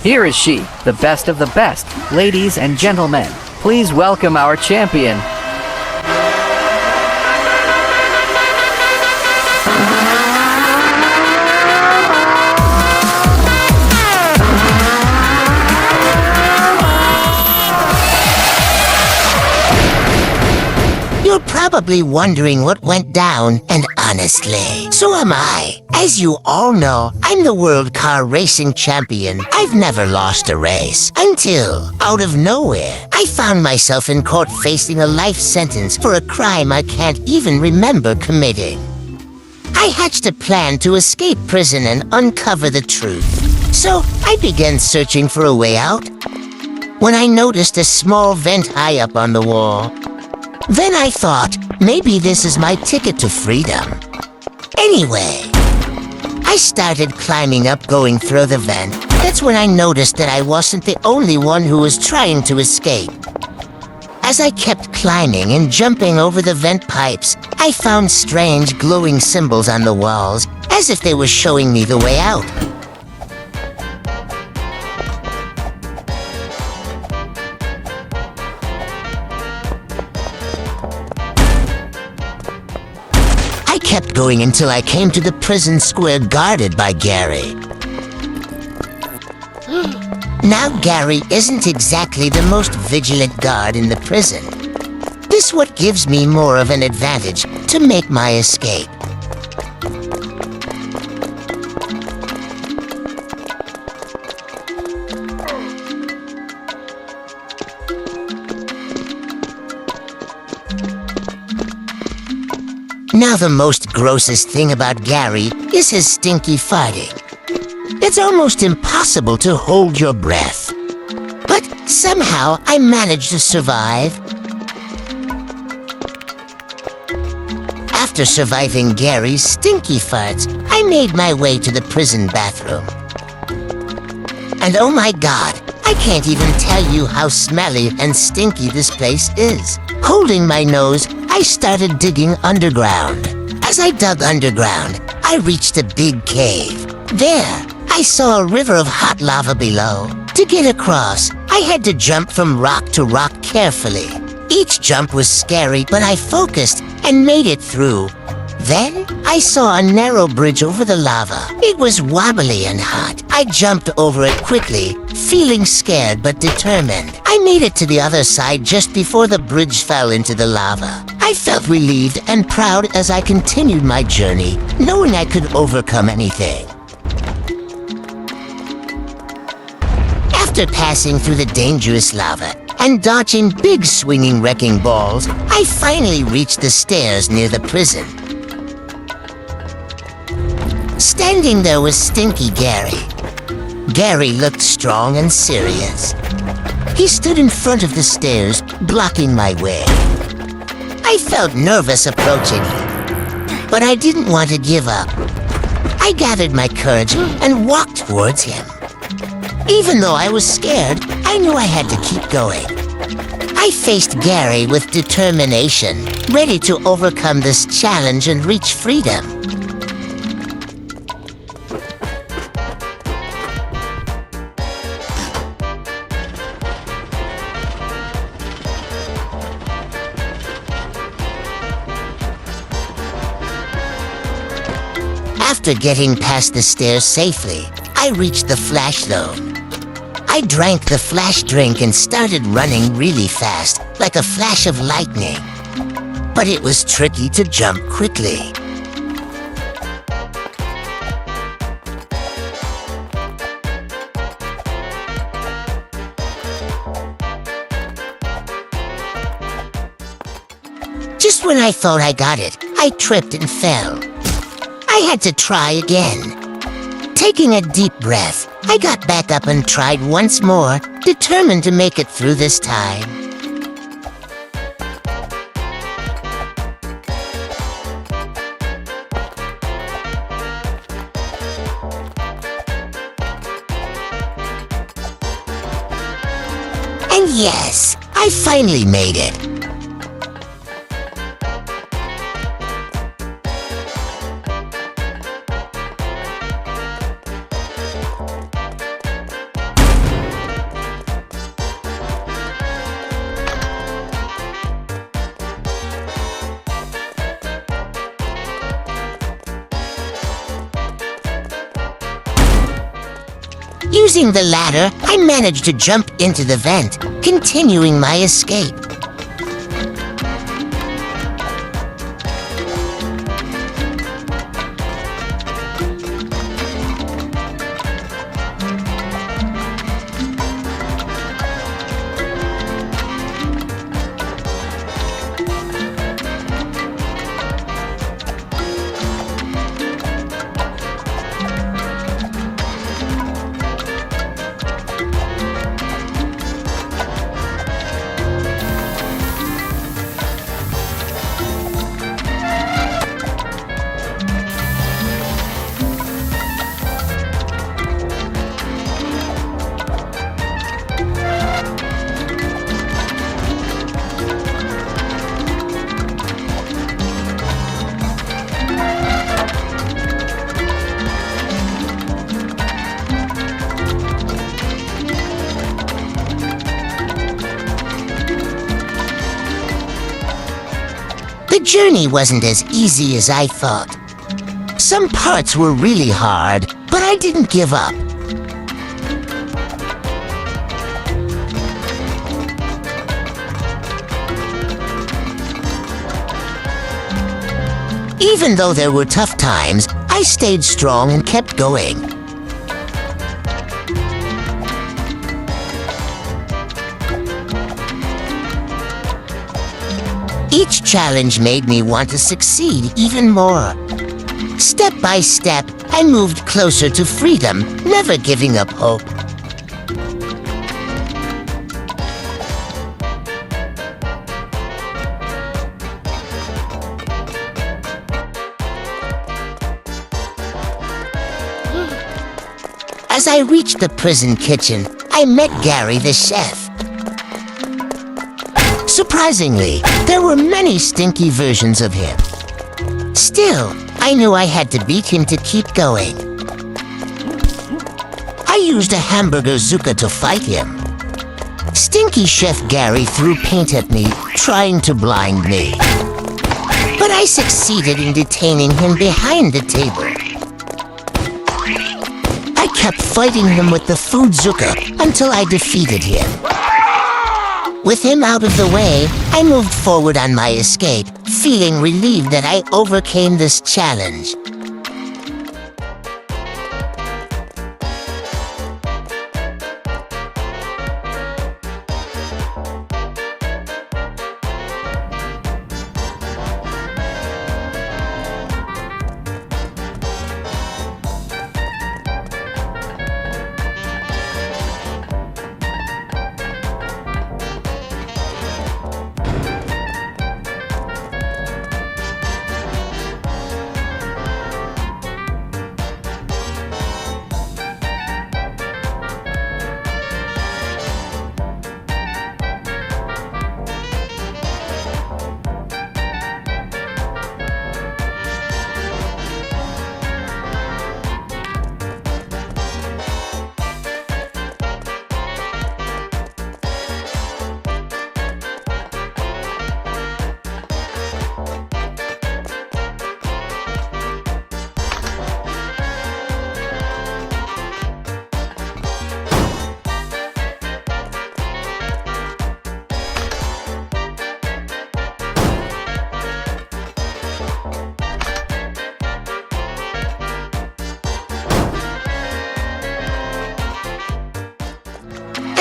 Here is she, the best of the best. Ladies and gentlemen, please welcome our champion. You're probably wondering what went down, and honestly, so am I. As you all know, I'm the world car racing champion. I've never lost a race. Until, out of nowhere, I found myself in court facing a life sentence for a crime I can't even remember committing. I hatched a plan to escape prison and uncover the truth. So, I began searching for a way out, when I noticed a small vent high up on the wall. Then I thought, maybe this is my ticket to freedom. Anyway, I started climbing up, going through the vent. That's when I noticed that I wasn't the only one who was trying to escape. As I kept climbing and jumping over the vent pipes, I found strange glowing symbols on the walls, as if they were showing me the way out. I kept going until I came to the prison square guarded by Garry. Now Garry isn't exactly the most vigilant guard in the prison. This what gives me more of an advantage to make my escape. Now the most grossest thing about Garry is his stinky farting. It's almost impossible to hold your breath. But somehow I managed to survive. After surviving Garry's stinky farts, I made my way to the prison bathroom. And oh my god, I can't even tell you how smelly and stinky this place is. Holding my nose, I started digging underground. As I dug underground, I reached a big cave. There, I saw a river of hot lava below. To get across, I had to jump from rock to rock carefully. Each jump was scary, but I focused and made it through. Then, I saw a narrow bridge over the lava. It was wobbly and hot. I jumped over it quickly, feeling scared but determined. I made it to the other side just before the bridge fell into the lava. I felt relieved and proud as I continued my journey, knowing I could overcome anything. After passing through the dangerous lava and dodging big swinging wrecking balls, I finally reached the stairs near the prison. Standing there was Stinky Garry. Garry looked strong and serious. He stood in front of the stairs, blocking my way. I felt nervous approaching him, but I didn't want to give up. I gathered my courage and walked towards him. Even though I was scared, I knew I had to keep going. I faced Garry with determination, ready to overcome this challenge and reach freedom. After getting past the stairs safely, I reached the flash zone. I drank the flash drink and started running really fast, like a flash of lightning. But it was tricky to jump quickly. Just when I thought I got it, I tripped and fell. I had to try again. Taking a deep breath, I got back up and tried once more, determined to make it through this time. And yes, I finally made it. Using the ladder, I managed to jump into the vent, continuing my escape. The journey wasn't as easy as I thought. Some parts were really hard, but I didn't give up. Even though there were tough times, I stayed strong and kept going. Each challenge made me want to succeed even more. Step by step, I moved closer to freedom, never giving up hope. As I reached the prison kitchen, I met Garry the chef. Surprisingly, there were many stinky versions of him. Still, I knew I had to beat him to keep going. I used a hamburger zuka to fight him. Stinky Chef Garry threw paint at me, trying to blind me. But I succeeded in detaining him behind the table. I kept fighting him with the food zuka until I defeated him. With him out of the way, I moved forward on my escape, feeling relieved that I overcame this challenge.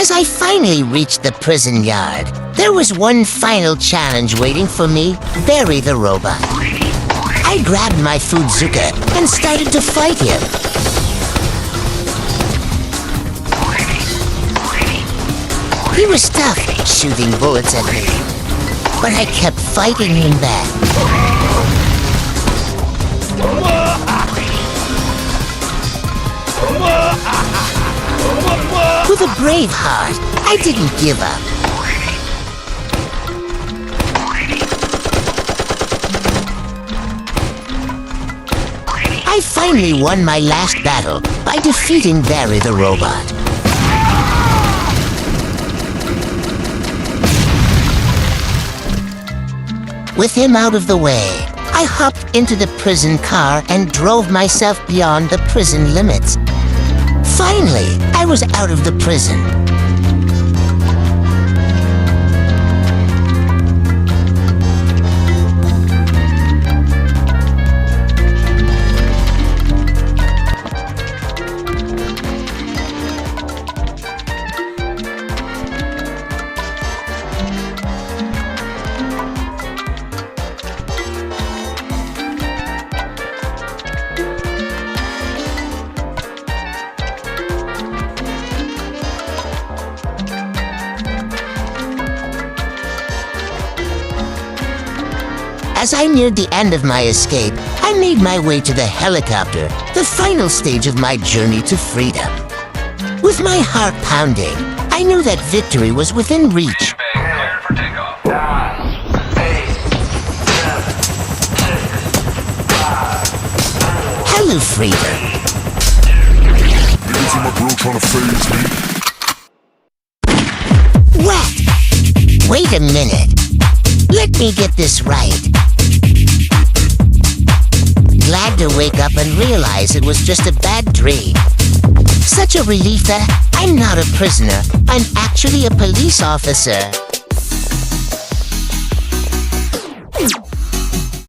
As I finally reached the prison yard, there was one final challenge waiting for me: Garry the robot. I grabbed my food zuka and started to fight him. He was tough, shooting bullets at me, but I kept fighting him back. With a brave heart, I didn't give up. I finally won my last battle by defeating Garry the robot. With him out of the way, I hopped into the prison car and drove myself beyond the prison limits. Finally, I was out of the prison. As I neared the end of my escape, I made my way to the helicopter, the final stage of my journey to freedom. With my heart pounding, I knew that victory was within reach. Hello, freedom. Isn't my girl trying to phase me? What? Wait a minute. Let me get this right. Glad to wake up and realize it was just a bad dream. Such a relief that I'm not a prisoner. I'm actually a police officer.